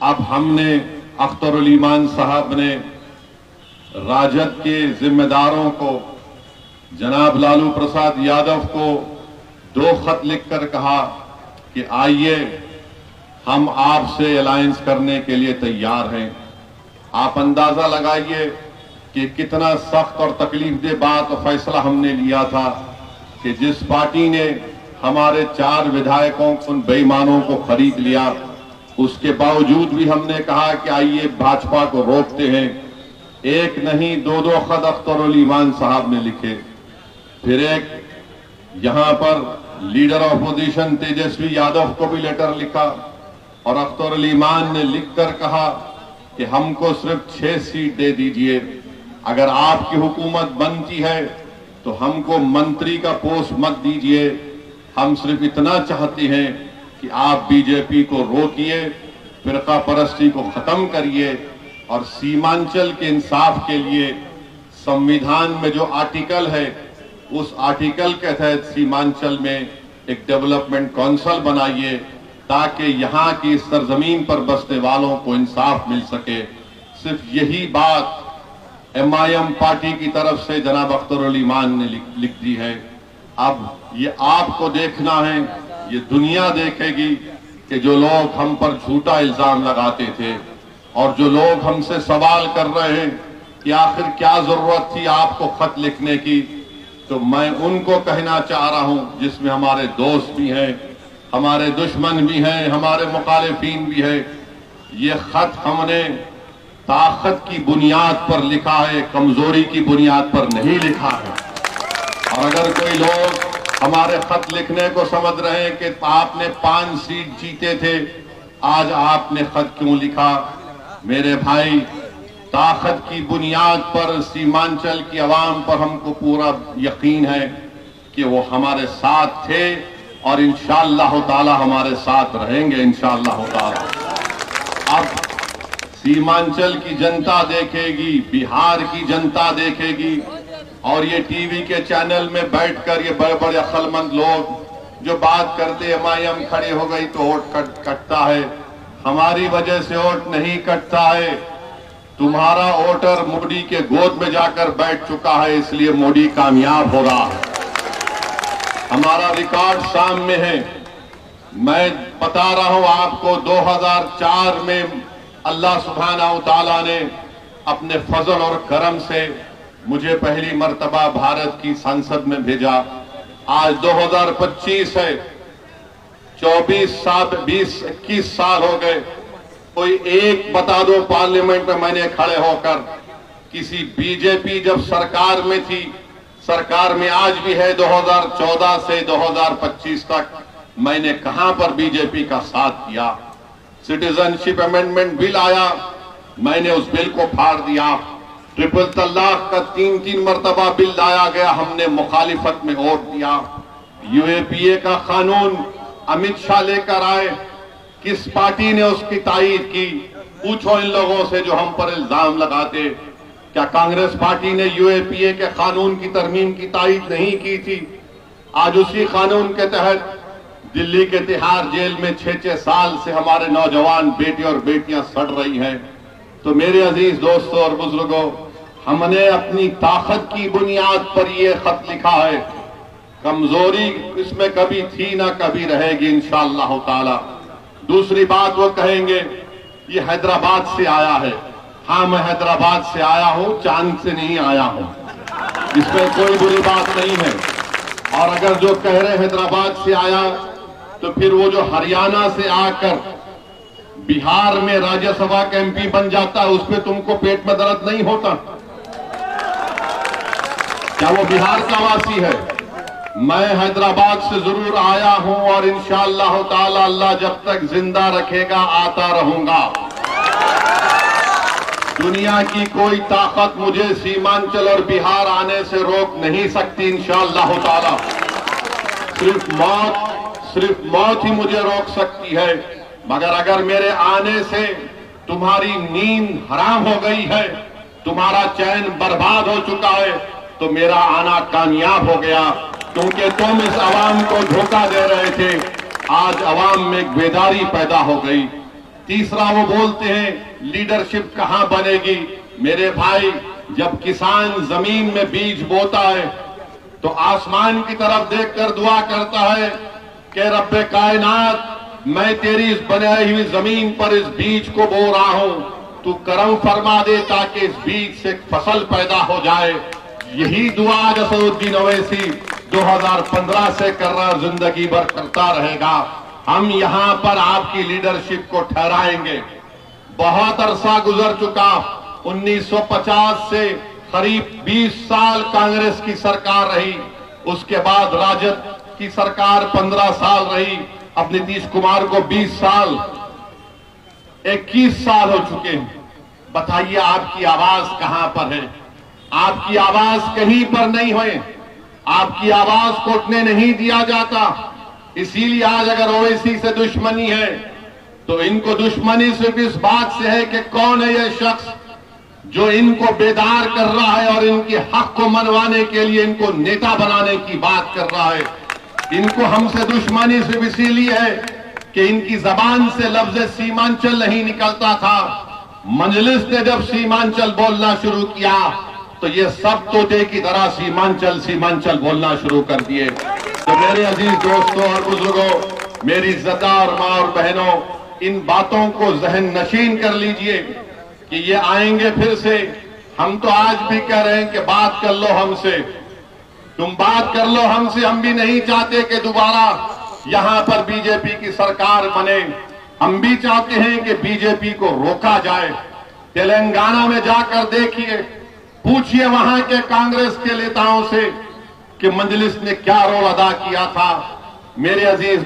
अब हमने अख्तरुल ईमान साहब ने राजद के जिम्मेदारों को, जनाब लालू प्रसाद यादव को 2 खत लिखकर कहा कि आइए हम आपसे अलायंस करने के लिए तैयार हैं। आप अंदाजा लगाइए कि कितना सख्त और तकलीफदेह बात और फैसला हमने लिया था कि जिस पार्टी ने हमारे 4 विधायकों उन बेईमानों को खरीद लिया, उसके बावजूद भी हमने कहा कि आइए भाजपा को रोकते हैं। एक नहीं 2 खत अख्तरुल ईमान साहब ने लिखे। फिर एक यहां पर लीडर ऑपोजिशन तेजस्वी यादव को भी लेटर लिखा और अख्तरुल ईमान ने लिखकर कहा कि हमको सिर्फ 6 सीट दे दीजिए, अगर आपकी हुकूमत बनती है तो हमको मंत्री का पोस्ट मत दीजिए, हम सिर्फ इतना चाहते हैं कि आप बीजेपी को रोकिए, फिरका परस्ती को खत्म करिए और सीमांचल के इंसाफ के लिए संविधान में जो आर्टिकल है उस आर्टिकल के तहत सीमांचल में एक डेवलपमेंट काउंसिल बनाइए ताकि यहाँ की सरजमीन पर बसने वालों को इंसाफ मिल सके। सिर्फ यही बात MIM पार्टी की तरफ से जनाब अख्तरुल ईमान ने लिख दी है। अब ये आपको देखना है, ये दुनिया देखेगी कि जो लोग हम पर झूठा इल्जाम लगाते थे और जो लोग हमसे सवाल कर रहे हैं कि आखिर क्या जरूरत थी आपको खत लिखने की, तो मैं उनको कहना चाह रहा हूं, जिसमें हमारे दोस्त भी हैं, हमारे दुश्मन भी हैं, हमारे मुखालिफिन भी है, ये खत हमने ताकत की बुनियाद पर लिखा है, कमजोरी की बुनियाद पर नहीं लिखा है। और अगर कोई लोग हमारे खत लिखने को समझ रहे हैं कि आपने 5 सीट जीते थे, आज आपने खत क्यों लिखा? मेरे भाई, ताकत की बुनियाद पर सीमांचल की आवाम पर हमको पूरा यकीन है कि वो हमारे साथ थे और इंशाअल्लाह ताला हमारे साथ रहेंगे इंशाअल्लाह ताला। अब सीमांचल की जनता देखेगी, बिहार की जनता देखेगी और ये टीवी के चैनल में बैठकर ये बड़े बड़े अक्लमंद लोग जो बात करते MIM खड़ी हो गई तो वोट कटता है, हमारी वजह से वोट नहीं कटता है। तुम्हारा वोटर मोदी के गोद में जाकर बैठ चुका है, इसलिए मोदी कामयाब हो रहा है। हमारा रिकॉर्ड सामने है। मैं बता रहा हूं आपको, 2004 में अल्लाह सुब्हानहू व तआला ने अपने फजल और करम से मुझे पहली मर्तबा भारत की संसद में भेजा। आज 2025 है, 24 साल 20-21 साल हो गए। कोई एक बता दो पार्लियामेंट में मैंने खड़े होकर किसी बीजेपी जब सरकार में थी, सरकार में आज भी है 2014 से 2025 तक, मैंने कहां पर बीजेपी का साथ किया? सिटीजनशिप अमेंडमेंट बिल आया, मैंने उस बिल को फाड़ दिया। ट्रिपल तलाक का 3-3 मर्तबा बिल लाया गया, हमने मुखालिफत में वोट दिया। UAPA का कानून अमित शाह लेकर आए, किस पार्टी ने उसकी तायीद की? पूछो इन लोगों से जो हम पर इल्जाम लगाते। क्या कांग्रेस पार्टी ने UAPA के कानून की तरमीम की तायीद नहीं की थी? आज उसी कानून के तहत दिल्ली के तिहाड़ जेल में 6-6 साल से हमारे नौजवान बेटे और बेटियां सड़ रही हैं। तो मेरे अजीज दोस्तों और बुजुर्गों, हमने अपनी ताकत की बुनियाद पर यह खत लिखा है। कमजोरी इसमें कभी थी ना कभी रहेगी इंशाअल्लाह ताला। दूसरी बात वो कहेंगे ये हैदराबाद से आया है। हाँ, मैं हैदराबाद से आया हूं, चांद से नहीं आया हूं, इसमें कोई बुरी बात नहीं है। और अगर जो कह रहे हैदराबाद से आया, तो फिर वो जो हरियाणा से आकर बिहार में राज्यसभा का MP बन जाता है, उसमें तुमको पेट में दर्द नहीं होता? क्या वो बिहार का वासी है? मैं हैदराबाद से जरूर आया हूं और इंशाअल्लाह ताला अल्लाह जब तक जिंदा रखेगा आता रहूंगा। दुनिया की कोई ताकत मुझे सीमांचल और बिहार आने से रोक नहीं सकती इंशाअल्लाह ताला। सिर्फ मौत ही मुझे रोक सकती है। मगर अगर मेरे आने से तुम्हारी नींद हराम हो गई है, तुम्हारा चैन बर्बाद हो चुका है, तो मेरा आना कामयाब हो गया, क्योंकि तुम इस आवाम को धोखा दे रहे थे। आज आवाम में बेदारी पैदा हो गई। तीसरा वो बोलते हैं लीडरशिप कहां बनेगी। मेरे भाई, जब किसान जमीन में बीज बोता है तो आसमान की तरफ देखकर दुआ करता है कि रब्बे कायनात, मैं तेरी इस बनाई हुई जमीन पर इस बीज को बो रहा हूं, तू करम फरमा दे ताकि इस बीज से फसल पैदा हो जाए। यही दुआ आज असदुद्दीन ओवैसी 2015 से कर रहा, जिंदगी भर करता रहेगा। हम यहां पर आपकी लीडरशिप को ठहराएंगे। बहुत अरसा गुजर चुका, 1950 से करीब 20 साल कांग्रेस की सरकार रही, उसके बाद राजद की सरकार 15 साल रही, अब नीतीश कुमार को 20 साल, 21 साल हो चुके हैं। बताइए आपकी आवाज कहां पर है? आपकी आवाज कहीं पर नहीं हुई, आपकी आवाज को उठने नहीं दिया जाता। इसीलिए आज अगर ओवैसी से दुश्मनी है तो इनको दुश्मनी सिर्फ इस बात से है कि कौन है यह शख्स जो इनको बेदार कर रहा है और इनके हक को मनवाने के लिए इनको नेता बनाने की बात कर रहा है। इनको हमसे दुश्मनी सिर्फ इसीलिए है कि इनकी जबान से लफ्ज सीमांचल नहीं निकलता था। मजलिस ने जब सीमांचल बोलना शुरू किया तो ये सब तोते की तरह सीमांचल सीमांचल बोलना शुरू कर दिए। तो मेरे अजीज दोस्तों और बुजुर्गों, मेरी इज्जतदार मां और बहनों, इन बातों को जहन नशीन कर लीजिए कि ये आएंगे फिर से। हम तो आज भी कह रहे हैं कि बात कर लो हमसे, तुम बात कर लो हमसे। हम भी नहीं चाहते कि दोबारा यहां पर बीजेपी की सरकार बने। हम भी चाहते हैं कि बीजेपी को रोका जाए। तेलंगाना में जाकर देखिए, पूछिए वहां के कांग्रेस के नेताओं से कि मजलिस ने क्या रोल अदा किया था। मेरे अजीज